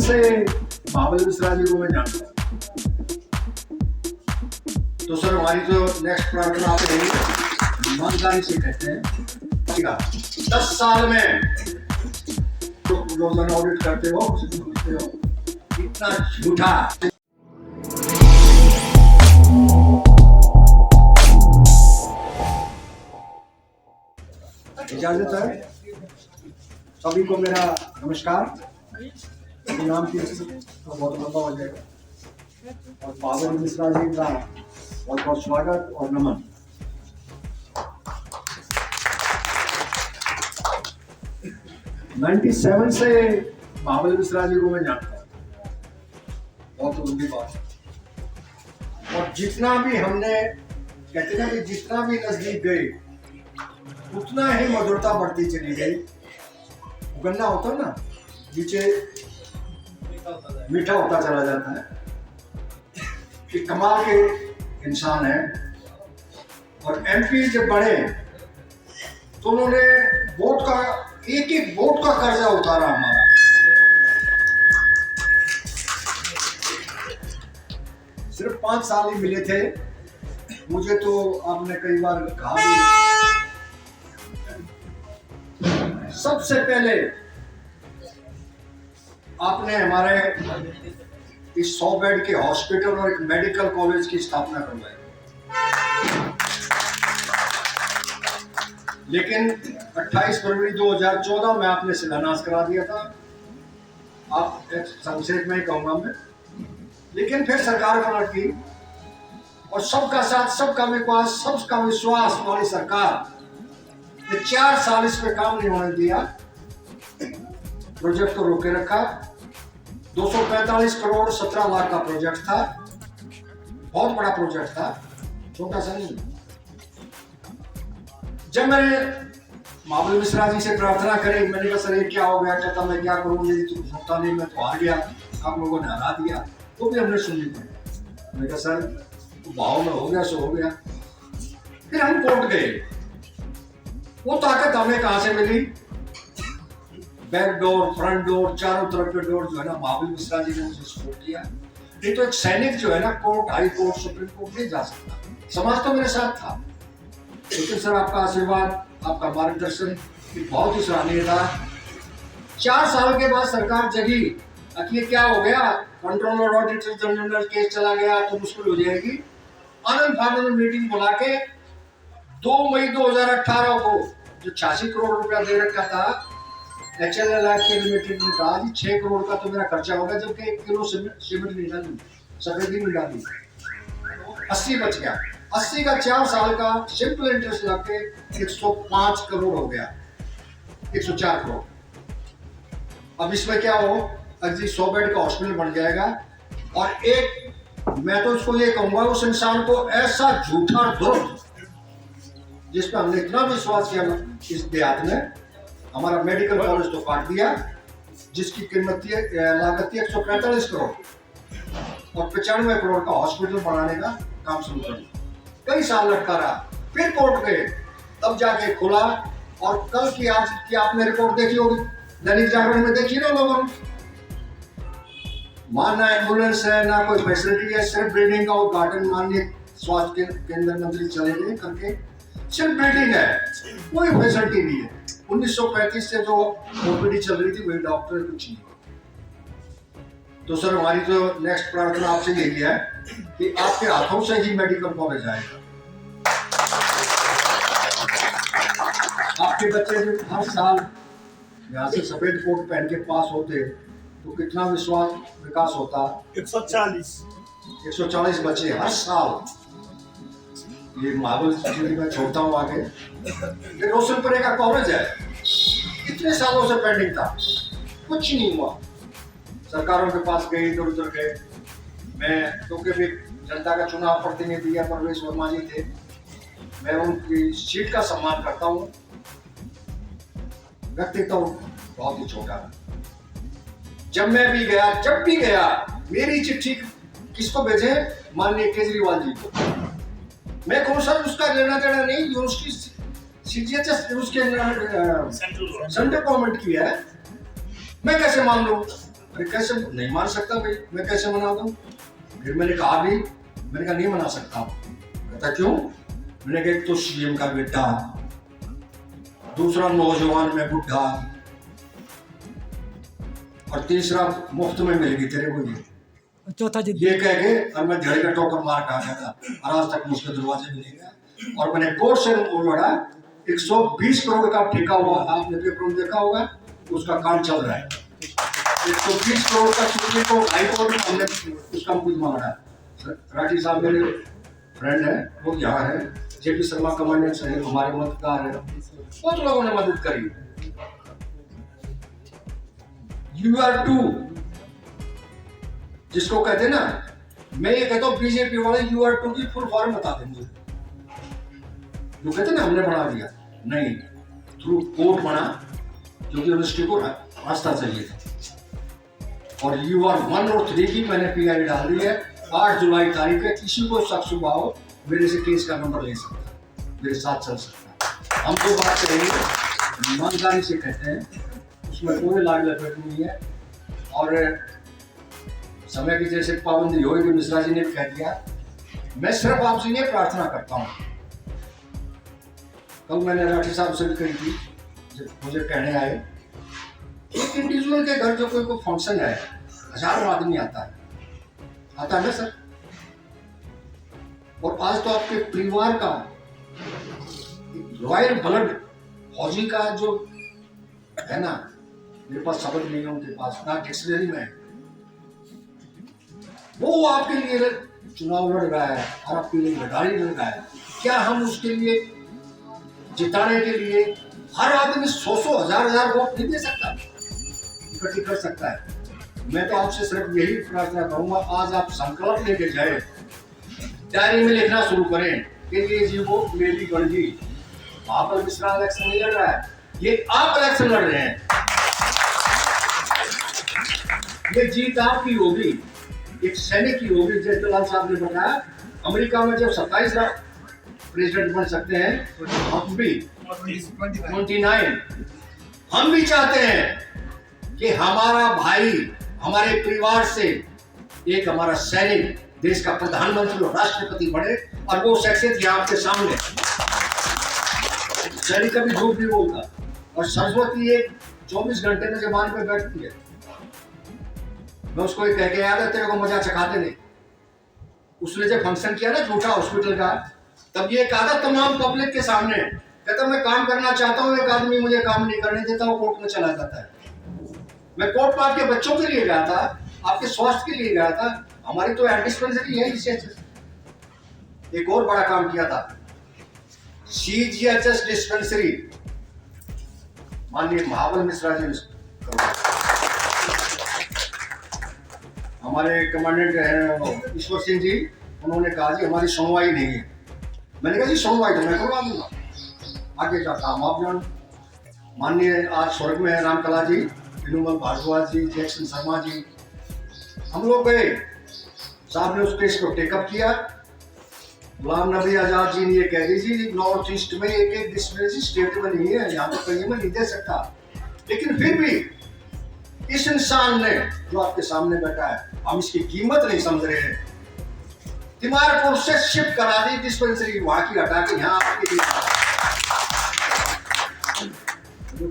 से महाबली मिश्रा जी को मैं जानता हूँ। तो सर हमारी जो नेक्स्ट प्रार्थना आप रही ईमानदारी से कहते हैं 10 साल में तो रोजाना ऑडिट करते हो इतना झूठा। इजाजत है सभी को मेरा नमस्कार। नाम की तो बहुत लंबा हो जाएगा और महाबली मिश्रा जी का बहुत बहुत स्वागत और नमन। नाइन्टी 97 से महाबली मिश्रा जी को मैं जानता हूँ, बहुत लंबी बात है। और जितना भी हमने कहते ना कि जितना भी नजदीक गए उतना ही मधुरता बढ़ती चली गई। गन्ना होता है ना नीचे मीठा होता चला जाता है कि कमाल के इंसान है। और एमपी जब बढ़े तो उन्होंने वोट का एक वोट का कर्जा उतारा हमारा। सिर्फ 5 साल ही मिले थे मुझे, तो आपने कई बार कहा भी। सबसे पहले आपने हमारे इस 100 बेड के हॉस्पिटल और एक मेडिकल कॉलेज की स्थापना करवाई। लेकिन 28 फरवरी 2014 में आपने शिलान्यास करा दिया था। आप संक्षेप में ही कहूंगा मैं, लेकिन फिर सरकार पलट गई और सबका साथ सबका विकास सबका विश्वास वाली सरकार ने 4 साल इस पे काम नहीं होने दिया। प्रोजेक्ट को रोके रखा। 245 करोड़ 17 लाख का प्रोजेक्ट था, बहुत बड़ा प्रोजेक्ट था, छोटा सा नहीं। जब मैंने महाबली मिश्रा जी से प्रार्थना करी, मैंने कहा सर ये क्या हो गया, कहता मैं क्या करूं, यदि तुम सुनता नहीं मैं तो हार गया, आप लोगों ने हरा दिया। तो भी हमने सुन ली। मैंने कहा सर तो भाव में हो गया सो हो गया। फिर हम कोर्ट गए। वो ताकत हमें कहां से मिली? बैक डोर, फ्रंट डोर, चारों तरफ के डोर जो है ना महाबली मिश्रा जी ने मुझे सपोर्ट किया। नहीं तो एक सैनिक जो है ना court, high court, supreme court नहीं जा सकता। समाज तो मेरे साथ था, लेकिन सर आपका आशीर्वाद, आपका मार्गदर्शन बहुत ही सराहनीय था। 4 साल के बाद सरकार जगी। ये क्या हो गया, कंट्रोलर ऑडिटर जनरल केस चला गया तो मुश्किल हो जाएगी। आनंद फानंद में मीटिंग बुला के 2 मई 2018 को जो 86 करोड़ रुपया दे रखा था HLL के लिमिटेड ने कहा 6 करोड़ का तो मेरा खर्चा होगा, जबकि 1 किलो सीमेंट नहीं डाली, सफेदी नहीं डाली, 80 बच गया। 80 का 4 साल का सिंपल इंटरेस्ट लग के 105 करोड़ हो गया, 104 करोड़। अब इसमें क्या हो, अजी 100 बेड का हॉस्पिटल बन जाएगा। और एक मैं तो उसको ये कहूंगा, उस इंसान को ऐसा झूठा दुर्ग जिस पर हमने इतना विश्वास किया इस देहात में, हमारा मेडिकल कॉलेज तो काट दिया जिसकी कीमत लागत थी 145 करोड़ और 95 करोड़ का हॉस्पिटल बनाने का काम शुरू कर दिया। कई साल लटका रहा, फिर कोर्ट गए, तब जाके खुला। और कल की आज की आपने रिपोर्ट देखी होगी, दैनिक जागरण में देखी ना लोगों ने, ना एम्बुलेंस है ना कोई फैसिलिटी है, सिर्फ बिल्डिंग का उद्घाटन माननीय स्वास्थ्य केंद्र मंत्री चले गए करके, सिर्फ बिल्डिंग है, कोई फैसिलिटी नहीं है। 1935 से जो ओपीडी चल रही थी वही डॉक्टर कुछ नहीं। तो सर हमारी जो नेक्स्ट प्रार्थना आपसे यही है कि आपके हाथों से ही मेडिकल कॉलेज आएगा। आपके बच्चे जो हर साल यहाँ से सफेद कोट पहन के पास होते तो कितना विकास होता। 140 बच्चे हर साल। ये महाबली मैं छोड़ता हूँ आगे। ये रोशनपुरे का कॉलेज है, इतने सालों से पेंडिंग था, कुछ नहीं हुआ। सरकारों के पास गए, इधर उधर गए। मैं क्योंकि भी जनता का चुनाव प्रतिनिधि है, परवेश वर्मा जी थे, मैं उनकी सीट का सम्मान करता हूँ। व्यक्तित्व बहुत ही छोटा है। जब भी गया मेरी चिट्ठी किसको भेजे? माननीय केजरीवाल जी को। मैं कौन सा उसका लेना देना नहीं, जो उसकी सीजीएचएस उसके सेंट्रल गवर्नमेंट की है, मैं कैसे मान लूं? अरे कैसे नहीं मान सकता भाई, मैं कैसे मना दूं? फिर मैंने कहा भी, मैंने कहा नहीं मना सकता। कहता क्यों? मैंने कहा एक तो सीएम का बेटा, दूसरा नौजवान में बुढ़ा, और तीसरा मुफ्त में मिल गई तेरे को चौथा जिद ये कह के, और मैं धड़े का टोकर मार के आ गया था और आज तक मुझके दरवाजे में नहीं गया। और मैंने कोर्ट से लड़ा, 120 करोड़ का ठेका हुआ, आपने पेपर में देखा होगा, उसका काम चल रहा है। 120 करोड़ का सुप्रीम कोर्ट, हाई कोर्ट में हमने उसका कुछ मांगा है। राठी साहब मेरे फ्रेंड है, वो यहाँ है, जेपी शर्मा कमांडेंट है, हमारे मददगार है, बहुत लोगों ने मदद करी। UR2 जिसको कहते हैं ना, मैं ये कहता हूँ बीजेपी वाले UR2 की फुल फॉर्म बता देंगे। जो कहते हैं ना हमने बना दिया, नहीं, थ्रू कोर्ट बना, क्योंकि यूनिवर्सिटी को रास्ता चाहिए था। और UR1 और 3 की मैंने PI डाल दी है। 8 जुलाई तारीख है, किसी को शक शुबा हो मेरे से केस का नंबर ले सकता है, मेरे साथ चल सकता है। हम तो बात करेंगे, ईमानदारी से कहते हैं, उसमें कोई लाग लपेट नहीं है। और समय की जैसे पाबंदी होगी, मिश्रा जी ने कह दिया, मैं सिर्फ आपसे ये प्रार्थना करता हूँ। कल मैंने राठी साहब से भी कही थी, जब मुझे कहने आए, एक इंडिविजुअल के घर जो कोई फंक्शन है, हजारों आदमी आता है ना सर, और आज तो आपके परिवार का रॉयल ब्लड फौजी का जो है ना, मेरे पास शब्द नहीं है उनके पास, ना डिक्शनरी में, वो आपके लिए चुनाव लड़ रहा है और आपके लिए लड़ाई लड़ रहा है। क्या हम उसके लिए जिताने के लिए हर आदमी 100 हजार वोट नहीं दे सकता, इकट्ठी कर सकता है? मैं तो आपसे सिर्फ यही प्रार्थना करूंगा, आज आप संकल्प लेके जाए, डायरी में लिखना शुरू करें कि ये जी वो मेरी गणजी। महाबल मिश्रा इलेक्शन नहीं लड़ रहा है, ये आप इलेक्शन लड़ रहे हैं। ये जीत आपकी होगी, एक सैनिक की होगी। जैसे लाल साहब ने बताया, अमेरिका में जब 27 प्रेसिडेंट बन सकते हैं, तो हम भी 29, हम भी चाहते हैं कि हमारा भाई हमारे परिवार से एक हमारा सैनिक देश का प्रधानमंत्री और राष्ट्रपति बने, और वो शख्सियत यहाँ आपके सामने। सैनिक कभी झूठ नहीं बोलता, और सरस्वती एक 24 घंटे में जबान पे बैठती है। मैं उसको कह के आया था, तेरे को मजा चखाते नहीं। उसने जब फंक्शन किया ना झूठा हॉस्पिटल का, तब ये कहा था तमाम पब्लिक के सामने, कहता मैं काम करना चाहता हूँ, एक आदमी मुझे काम नहीं करने देता, वो कोर्ट में चला जाता है। मैं कोर्ट में आपके बच्चों के लिए गया था, आपके स्वास्थ्य के लिए गया था। हमारी तो डिस्पेंसरी है इसे। एक और बड़ा काम किया था, CGHS डिस्पेंसरी, माननीय महाबल मिश्रा जी, हमारे कमांडेंट हैं ईश्वर सिंह जी, उन्होंने कहा जी हमारी सुनवाई नहीं है। मैंने कहा जी सुनवाई तो मैं करवा दूंगा, आगे का काम आप जान। माननीय आज स्वर्ग में है रामकला जी, विनुमल भारद्वाज जी, जैक्सन शर्मा जी, हम लोग गए, साहब ने उस केस को टेकअप किया। गुलाम नबी आजाद जी ने ये कह दी जी नॉर्थ ईस्ट में एक डिस्पेंसरी स्टेट में नहीं है, यहाँ तो कहीं में नहीं दे सकता। लेकिन फिर भी इस इंसान ने जो आपके सामने बैठा है, हम इसकी कीमत नहीं समझ रहे हैं, तिमारपुर से शिफ्ट करा दी डिस्पेंसरी, वहां की हटा के यहाँ आपके लिए।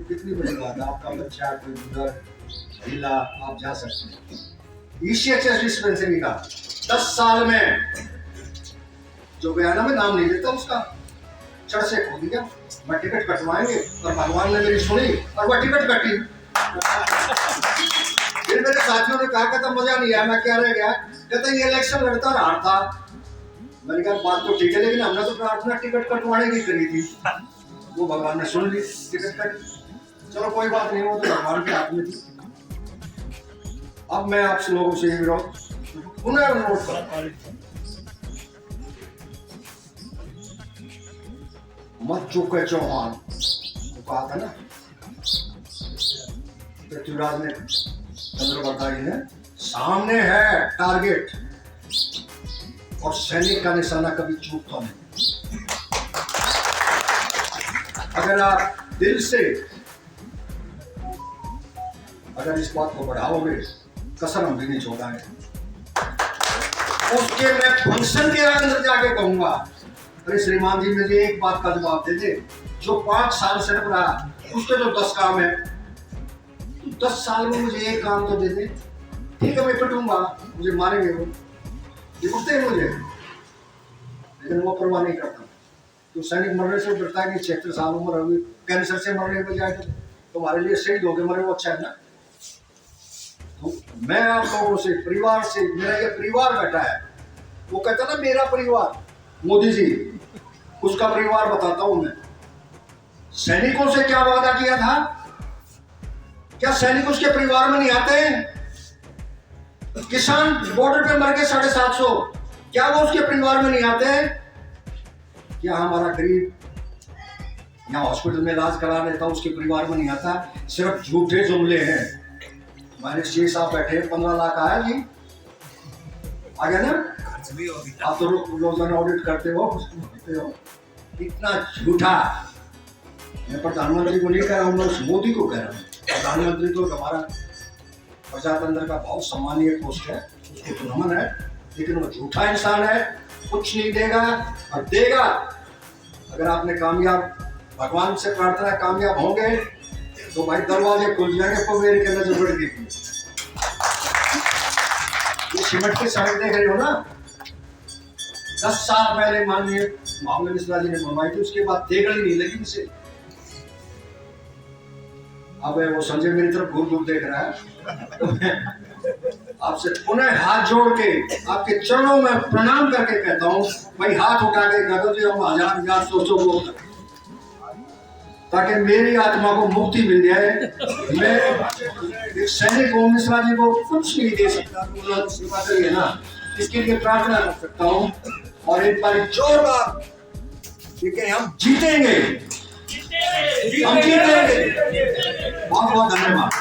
कितनी बड़ी बात है, आपका बच्चा कोई उधर जिला आप जा सकते हैं। ECHS डिस्पेंसरी का 10 साल में जो बयाना में नाम नहीं देता उसका चढ़ से खो दिया। मैं टिकट कटवाएंगे, और भगवान ने मेरी सुनी और वह टिकट कटी। फिर मेरे साथियों ने कहा, कहता मजा नहीं आया, मैं क्या रह गया, कहता ये इलेक्शन लड़ता रहा था। मैंने कहा बात तो ठीक है, लेकिन हमने तो प्रार्थना टिकट कटवाने की करी थी, वो भगवान ने सुन ली, टिकट कटी। चलो कोई बात नहीं, वो तो भगवान के हाथ में थी। अब मैं आपसे लोगों से ये विरोध पुनः अनुरोध करता, मत चूके चौहान, वो कहा था ना पृथ्वीराज ने, चंद्रप्रभा जी ने, सामने है टारगेट और सैनिक का निशाना कभी चूकता नहीं। अगर आप दिल से अगर इस बात को बढ़ाओगे कसर हम भी नहीं छोड़ा है। उसके मैं फंक्शन के अंदर जाके कहूंगा, अरे श्रीमान जी मुझे एक बात का जवाब दे दे, जो 5 साल से रख रहा उसके तो 10 काम है, 10 साल में मुझे एक काम तो दे दे। ठीक है मैं पिटूंगा, मुझे मारेंगे वो, ये उठते हैं मुझे, लेकिन वो परवाह नहीं करता। तो सैनिक मरने से डरता है कि 76 साल उम्र होगी, कैंसर से मरने के बजाय तो तुम्हारे लिए शहीद हो गए मरे वो अच्छा है ना। तो मैं आप लोगों से, परिवार से, मेरा ये परिवार बैठा है, वो कहता ना मेरा परिवार, मोदी जी उसका परिवार बताता हूं मैं। सैनिकों से क्या वादा किया था? क्या सैनिक उसके परिवार में नहीं आते हैं? किसान बॉर्डर पे मर गए 750, क्या वो उसके परिवार में नहीं आते हैं? क्या हमारा गरीब यहाँ हॉस्पिटल में इलाज करा लेता उसके परिवार में नहीं आता? सिर्फ झूठे जुमले हैं। मैंने शेख साहब बैठे 15 लाख आया जी, आ गया ना? आप तो रोजाना ऑडिट करते हो, इतना झूठा। मैं प्रधानमंत्री को नहीं कह रहा हूँ, मैं उस मोदी को कह रहा हूँ। प्रधानमंत्री तो हमारा प्रजातंत्र का बहुत सम्मानीय पोस्ट है, उसको तो नमन है, लेकिन वो झूठा इंसान है, कुछ नहीं देगा और देगा। अगर आपने कामयाब, भगवान से प्रार्थना कामयाब होंगे तो भाई दरवाजे खुल जाएंगे, पवेर के नजर बढ़ गई। ये सिमट की सड़क देख रहे हो ना, 10 साल पहले माननीय मामले मिश्रा जी ने बनवाई थी, उसके बाद तेगड़ी नहीं लगी इसे। अब वो संजय मेरी तरफ घूर घूर देख रहा है, तो मैं आपसे पुनः हाथ जोड़ के आपके चरणों में प्रणाम करके कहता हूँ, भाई हाथ उठा के कहता हूँ, हम हजार सोचो वो, ताकि मेरी आत्मा को मुक्ति मिल जाए। मैं एक सैनिक हूँ, मिश्रा जी को कुछ नहीं दे सकता, तो ना इसके लिए प्रार्थना कर सकता हूँ। और एक बार जोरदार, क्योंकि हम जीतेंगे, हम जीतेंगे। बहुत बहुत धन्यवाद।